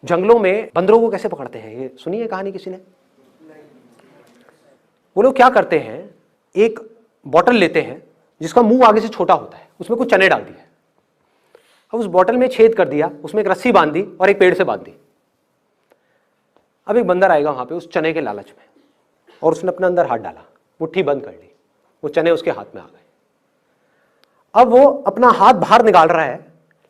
जंगलों में बंदरों को कैसे पकड़ते हैं, ये सुनी है कहानी किसी ने? वो लोग क्या करते हैं, एक बॉटल लेते हैं जिसका मुंह आगे से छोटा होता है, उसमें कुछ चने डाल दिए, अब उस बॉटल में छेद कर दिया, उसमें एक रस्सी बांध दी और एक पेड़ से बांध दी। अब एक बंदर आएगा वहां पे उस चने के लालच में, और उसने अपने अंदर हाथ डाला, मुट्ठी बंद कर ली, वो चने उसके हाथ में आ गए। अब वो अपना हाथ बाहर निकाल रहा है,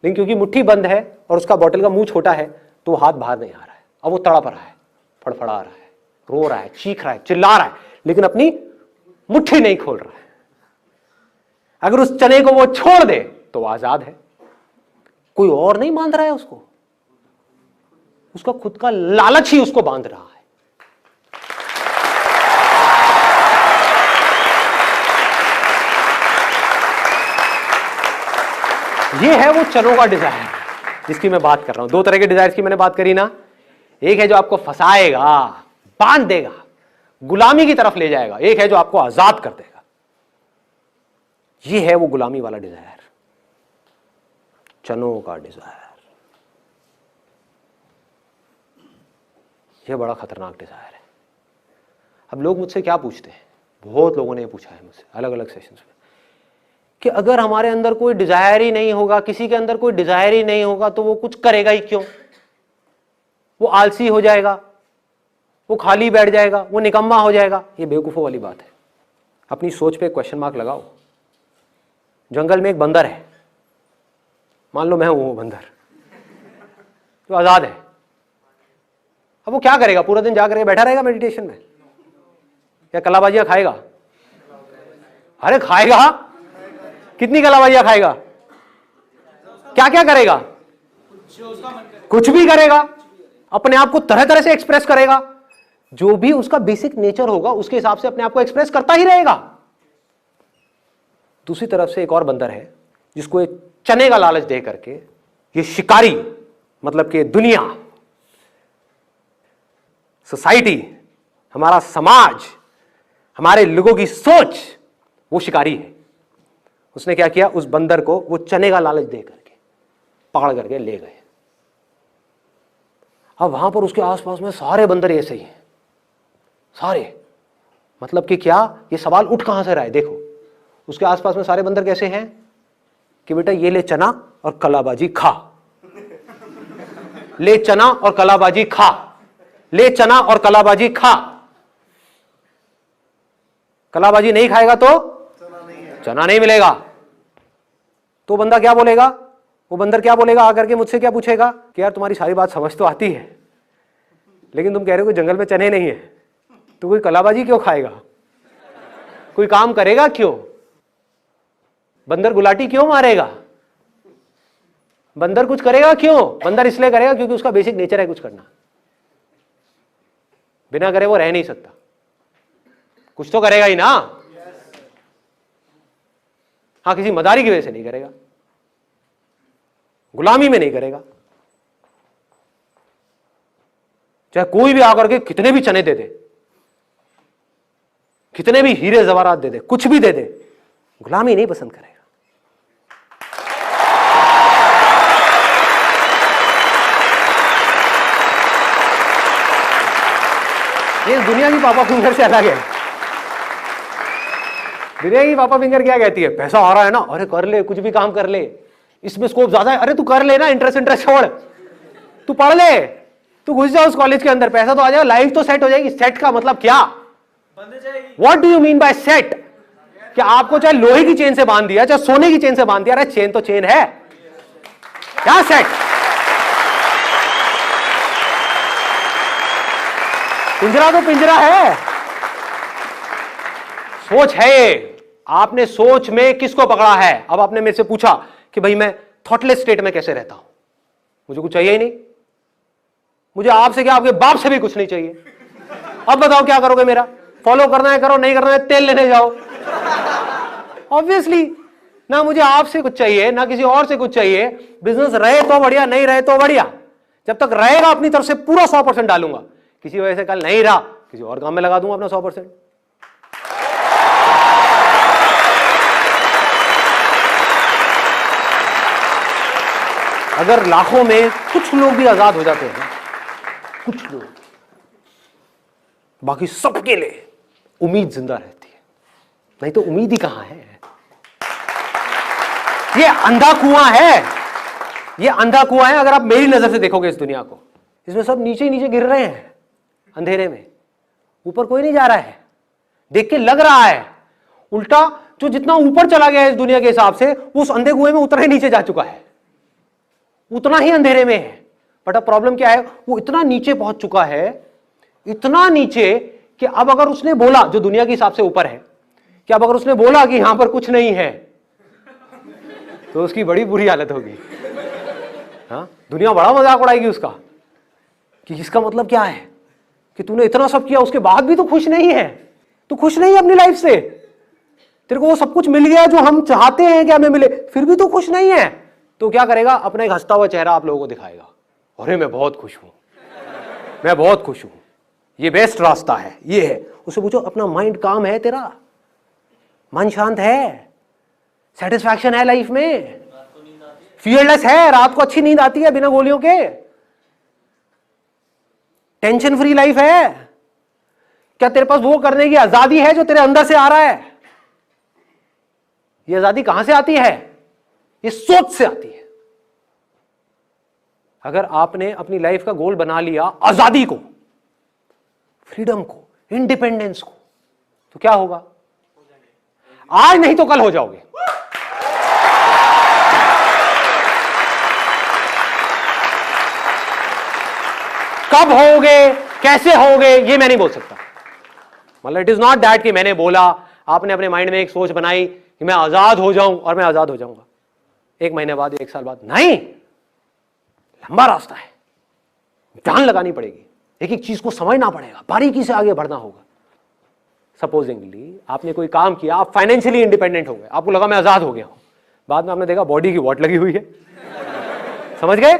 लेकिन क्योंकि मुट्ठी बंद है और उसका बॉटल का मुंह छोटा है तो हाथ बाहर नहीं आ रहा है। अब वो तड़प रहा है, फड़फड़ा रहा है, रो रहा है, चीख रहा है, चिल्ला रहा है, लेकिन अपनी मुट्ठी नहीं खोल रहा है। अगर उस चने को वो छोड़ दे तो वो आजाद है। कोई और नहीं बांध रहा है उसको, उसका खुद का लालच ही उसको बांध रहा है। ये है वो चनों का डिजायर जिसकी मैं बात कर रहा हूं। दो तरह के डिजायर की मैंने बात करी ना, एक है जो आपको फंसाएगा, बांध देगा, गुलामी की तरफ ले जाएगा, एक है जो आपको आजाद कर देगा। ये है वो गुलामी वाला डिजायर, चनों का डिजायर। यह बड़ा खतरनाक डिजायर है। अब लोग मुझसे क्या पूछते हैं, बहुत लोगों ने पूछा है मुझसे अलग अलग सेशंस में, कि अगर हमारे अंदर कोई डिजायर ही नहीं होगा, किसी के अंदर कोई डिजायर ही नहीं होगा, तो वो कुछ करेगा ही क्यों? वो आलसी हो जाएगा, वो खाली बैठ जाएगा, वो निकम्मा हो जाएगा। ये बेवकूफों वाली बात है। अपनी सोच पे क्वेश्चन मार्क लगाओ। जंगल में एक बंदर है, मान लो मैं हूं वो बंदर जो आजाद है। अब वो क्या करेगा? पूरा दिन जाकर बैठा रहेगा मेडिटेशन में, या कलाबाजियां खाएगा? अरे खाएगा, कितनी कलाबाजियां खाएगा? क्या क्या करेगा? कुछ भी करेगा, अपने आप को तरह तरह से एक्सप्रेस करेगा। जो भी उसका बेसिक नेचर होगा उसके हिसाब से अपने आप को एक्सप्रेस करता ही रहेगा। दूसरी तरफ से एक और बंदर है जिसको एक चने का लालच दे करके ये शिकारी, मतलब कि दुनिया, सोसाइटी, हमारा समाज, हमारे लोगों की सोच, वो शिकारी है। उसने क्या किया? उस बंदर को वो चने का लालच दे करके पकड़ करके ले गए। अब वहां पर उसके आसपास में सारे बंदर ऐसे ही हैं, सारे। मतलब कि क्या? ये सवाल उठ कहां से रहा है? देखो, उसके आसपास में सारे बंदर कैसे हैं कि बेटा ये ले चना और कलाबाजी खा, ले चना और कलाबाजी खा, ले चना और कलाबाजी खा। कलाबाजी नहीं खाएगा तो चना नहीं मिलेगा। तो बंदा क्या बोलेगा? वो बंदर क्या बोलेगा? आकर के मुझसे क्या पूछेगा कि यार तुम्हारी सारी बात समझ तो आती है, लेकिन तुम कह रहे हो कि जंगल में चने नहीं है, तो कोई कलाबाजी क्यों खाएगा? कोई काम करेगा क्यों? बंदर गुलाटी क्यों मारेगा? बंदर कुछ करेगा क्यों? बंदर इसलिए करेगा क्योंकि उसका बेसिक नेचर है कुछ करना। बिना करे वो रह नहीं सकता, कुछ तो करेगा ही ना। हाँ, किसी मदारी की वजह से नहीं करेगा, गुलामी में नहीं करेगा। चाहे कोई भी आकर के कितने भी चने दे दे, कितने भी हीरे जवाहरात दे दे, कुछ भी दे दे, गुलामी नहीं पसंद करेगा। ये दुनिया की पापा फिंगर से अलग है। दुनिया की पापा फिंगर क्या कहती है? पैसा आ रहा है ना, अरे कर ले, कुछ भी काम कर ले, इसमें स्कोप ज्यादा है, अरे तू कर ले ना, इंटरेस्ट छोड़, तू पढ़ ले, तू घुस जा उस कॉलेज के अंदर, पैसा तो आ जाएगा, लाइफ तो सेट हो जाएगी। सेट का मतलब क्या? What do you mean by set? क्या आपको चाहे लोहे की चेन से बांध दिया, चाहे सोने की चेन से बांध दिया, अरे चेन तो चेन है, क्या सेट? पिंजरा तो पिंजरा है, सोच है ये। आपने सोच में किसको पकड़ा है? अब आपने मेरे से पूछा कि भाई मैं थॉटलेस स्टेट में कैसे रहता हूं, मुझे कुछ चाहिए ही नहीं, मुझे आपसे क्या, आपके बाप से भी कुछ नहीं चाहिए। अब बताओ क्या करोगे? मेरा फॉलो करना है करो, नहीं करना है तेल लेने जाओ। ऑब्वियसली ना मुझे आपसे कुछ चाहिए ना किसी और से कुछ चाहिए। बिजनेस रहे तो बढ़िया, नहीं रहे तो बढ़िया। जब तक रहेगा अपनी तरफ से पूरा 100% डालूंगा, किसी वजह से कल नहीं रहा किसी और काम में लगा दूंगा अपना 100%। अगर लाखों में कुछ लोग भी आजाद हो जाते हैं कुछ लोग, बाकी सबके लिए उम्मीद जिंदा रहती है, नहीं तो उम्मीद ही कहां है। ये अंधा कुआं है, ये अंधा कुआं है। अगर आप मेरी नजर से देखोगे इस दुनिया को, इसमें सब नीचे ही नीचे गिर रहे हैं अंधेरे में, ऊपर कोई नहीं जा रहा है। देख के लग रहा है, उल्टा जो जितना ऊपर चला गया है इस दुनिया के हिसाब से, वो उस अंधे कुएं में उतना ही नीचे जा चुका है, उतना ही अंधेरे में है। बट अब प्रॉब्लम क्या है, वो इतना नीचे पहुंच चुका है, इतना नीचे कि अब अगर उसने बोला, जो दुनिया के हिसाब से ऊपर है, कि अब अगर उसने बोला कि यहां पर कुछ नहीं है, तो उसकी बड़ी बुरी हालत होगी। हाँ, दुनिया बड़ा मजाक उड़ाएगी उसका कि इसका मतलब क्या है कि तूने इतना सब किया, उसके बाद भी तो खुश नहीं है, तू खुश नहीं है अपनी लाइफ से, तेरे को वो सब कुछ मिल गया जो हम चाहते हैं कि हमें मिले, फिर भी तो खुश नहीं है। तो क्या करेगा, अपना एक हंसता हुआ चेहरा आप लोगों को दिखाएगा, अरे मैं बहुत खुश हूं, मैं बहुत खुश हूं, ये बेस्ट रास्ता है, ये है। उससे पूछो अपना माइंड काम है, तेरा मन शांत है, सेटिस्फैक्शन है लाइफ में, फियरलेस है, रात को अच्छी नींद आती है बिना गोलियों के, टेंशन फ्री लाइफ है। क्या तेरे पास वो करने की आजादी है जो तेरे अंदर से आ रहा है? ये आजादी कहां से आती है? ये सोच से आती है। अगर आपने अपनी लाइफ का गोल बना लिया आजादी को, फ्रीडम को, इंडिपेंडेंस को, तो क्या होगा? आज नहीं तो कल हो जाओगे। कब होगे, कैसे होगे, ये मैं नहीं बोल सकता। मतलब इट इज नॉट दैट कि मैंने बोला, आपने अपने माइंड में एक सोच बनाई कि मैं आजाद हो जाऊं और मैं आजाद हो जाऊंगा 1 महीने बाद, 1 साल बाद। नहीं, लंबा रास्ता है, जान लगानी पड़ेगी, एक एक चीज को समझना पड़ेगा, बारीकी से आगे बढ़ना होगा। सपोजिंगली आपने कोई काम किया, आप फाइनेंशियली इंडिपेंडेंट हो गए, आपको लगा मैं आजाद हो गया हूं, बाद में आपने देखा बॉडी की वॉट लगी हुई है। समझ गए?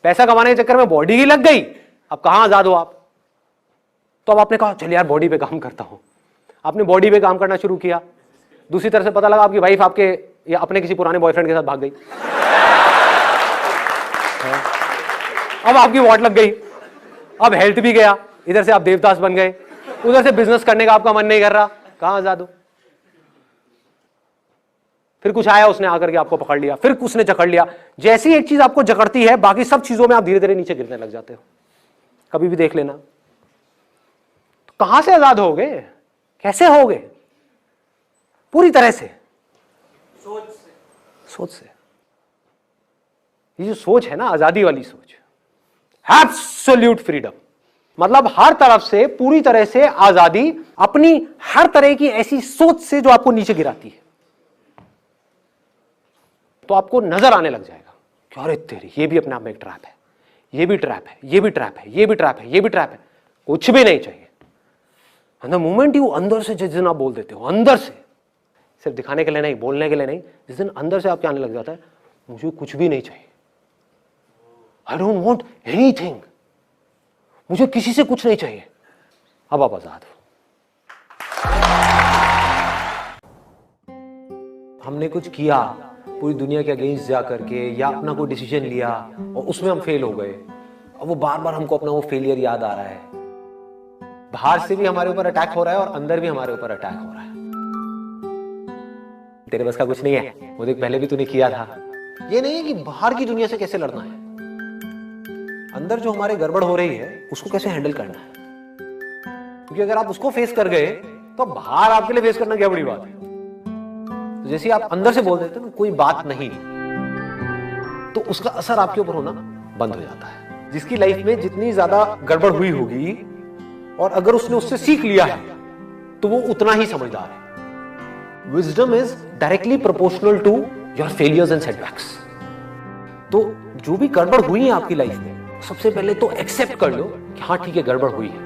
पैसा कमाने के चक्कर में बॉडी की लग गई, अब कहां आजाद हो आप? तो अब आपने कहा चल यार बॉडी पे काम करता हूं, आपने बॉडी पे काम करना शुरू किया, दूसरी तरफ से पता लगा आपकी वाइफ आपके या अपने किसी पुराने बॉयफ्रेंड के साथ भाग गई। अब आपकी वॉट लग गई, अब हेल्थ भी गया, इधर से आप देवदास बन गए, उधर से बिजनेस करने का आपका मन नहीं कर रहा, कहां आजाद हो? फिर कुछ आया, उसने आकर के आपको पकड़ लिया, फिर उसने जकड़ लिया। जैसी एक चीज आपको जकड़ती है, बाकी सब चीजों में आप धीरे धीरे नीचे गिरने लग जाते हो। कभी भी देख लेना, तो कहां से आजाद होगे, कैसे होगे? पूरी तरह से सोच से। ये जो सोच है ना, आजादी वाली सोच, एब्सोल्यूट फ्रीडम, मतलब हर तरफ से पूरी तरह से आजादी, अपनी हर तरह की ऐसी सोच से जो आपको नीचे गिराती है। तो आपको नजर आने लग जाएगा कि अरे तेरी, ये भी अपने आप में एक ट्रैप है, ये भी ट्रैप है, ये भी ट्रैप है, ये भी ट्रैप है, ये भी ट्रैप है। कुछ भी नहीं चाहिए। द मोमेंट यू अंदर से, जिस दिन आप बोल देते हो अंदर से, सिर्फ दिखाने के लिए नहीं, बोलने के लिए नहीं, जिस दिन अंदर से आपके आने लग जाता है मुझे कुछ भी नहीं चाहिए, आई डोंट वॉन्ट एनीथिंग, मुझे किसी से कुछ नहीं चाहिए, अब आप आजाद हो। हमने कुछ किया पूरी दुनिया के अगेंस्ट जा करके, या अपना कोई डिसीजन लिया और उसमें हम फेल हो गए, और वो बार बार हमको अपना वो फेलियर याद आ रहा है। बाहर से भी हमारे ऊपर अटैक हो रहा है और अंदर भी हमारे ऊपर अटैक हो रहा है। तेरे बस का कुछ नहीं है, वो देख पहले भी तूने किया था। ये नहीं है कि बाहर की दुनिया से कैसे लड़ना है, अंदर जो हमारे गड़बड़ हो रही है उसको कैसे हैंडल करना है। क्योंकि अगर आप उसको फेस कर गए तो बाहर आपके लिए फेस करना क्या बड़ी बात है। तो जैसे आप अंदर से बोल देते हो ना कोई बात नहीं, तो उसका असर आपके ऊपर होना बंद हो जाता है। जिसकी लाइफ में जितनी ज्यादा गड़बड़ हुई होगी और अगर उसने उससे सीख लिया है तो वो उतना ही समझदार है। Wisdom is directly proportional to your failures and setbacks. तो जो भी गड़बड़ हुई है आपकी लाइफ में, सबसे पहले तो एक्सेप्ट कर लो कि हाँ ठीक है गड़बड़ हुई है,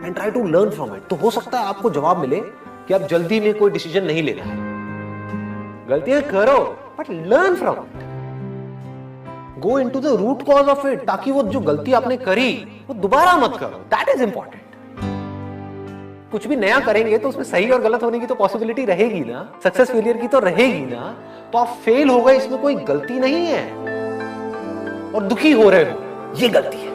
and try to learn from it. तो हो सकता है आपको जवाब मिले कि आप जल्दी में कोई डिसीजन नहीं लेना है, गलतियां करो but learn from it, go into the root cause of it, ताकि वो जो गलती आपने करी वो दोबारा मत करो। That is important. कुछ भी नया करेंगे तो उसमें सही और गलत होने की तो पॉसिबिलिटी रहेगी ना, सक्सेस फेलियर की तो रहेगी ना। तो आप फेल हो गए, इसमें कोई गलती नहीं है, और दुखी हो रहे हो ये गलती है।